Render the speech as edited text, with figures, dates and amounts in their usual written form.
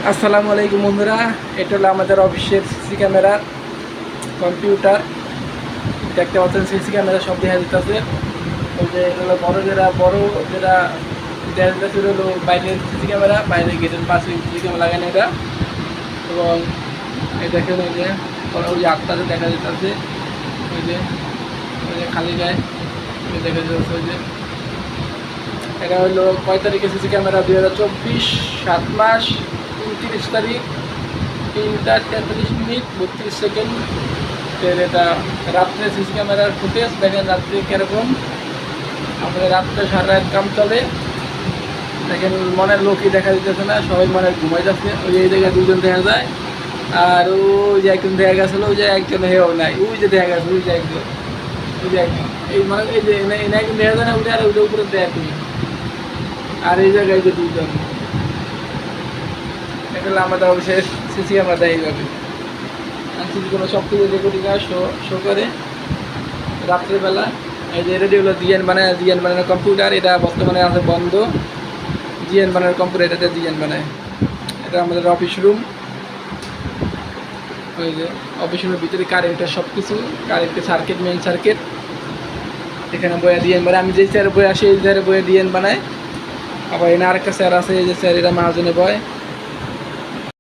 আসসালামু আলাইকুম বন্ধুরা, এটা হলো আমাদের অফিসের সিসি ক্যামেরা কম্পিউটার। দেখতে পাচ্ছেন সিসি ক্যামেরা সব দেখা যেতেছে। ওই যে এটা হলো বড় যেটা দেখা যেতেছে হলো বাইরের সিসি ক্যামেরা, বাইরের গেটের পাশে সিসি ক্যামেরা লাগানো এটা। এবং এই দেখেন ওই যে আটটাতে দেখা যেতেছে, ওই যে খালি গায়ে দেখা যাচ্ছে। ওই যে এটা হলো কয় তারিখে সিসি ক্যামেরা 2024 7 মাস 29 তারিখ 3:43 32 সেকেন্ড। এটা রাত্রে সিসি ক্যামেরার ফুটেজ দেখেন, রাত্রে কীরকম আমাদের রাত্রে সারা রাত কাম চলে। দেখেন মনের লোকই দেখা দিতেছে না, সবাই মনে ঘুমাই যাচ্ছে। ওই যে এই জায়গায় দুজন দেখা যায়, আর ওই যে একজন দেখা গেছিলো, ওই যে একজন হেও নাই, ওই যে দেখা গেছে ওই যে একজন, ওই যে একজন এই মানে এই যে এনে একজন দেখা যায় না, ওইটা আর ওইটার উপরে দেয় তুমি। আর এই জায়গায় যে দুজন, এটা হলো আমাদের অবশেষ সিসি ক্যামেরা দেয় এইভাবে। সিসি কোনো সব কিছু রেকর্ডিং শো করে রাত্রেবেলা। এই যে রেডি হলো জিএন বানানোর কম্পিউটার, এটা বর্তমানে আছে বন্ধ। জিএন বানানোর কম্পিউটার, এটাতে জিএন বানায়। এটা আমাদের অফিস রুম। ওই যে অফিস রুমের ভিতরে কারেন্টের সব কিছু, কারেন্টের সার্কিট, মেইন সার্কিট। এখানে বইয়া ডিএন বানায়, আমি যেই স্যার বই আসি এই স্যারে বইয়া ডিএন বানায়। আবার এখানে আরেকটা স্যার আছে, এই যে স্যার, এরা মহাজনে বয়।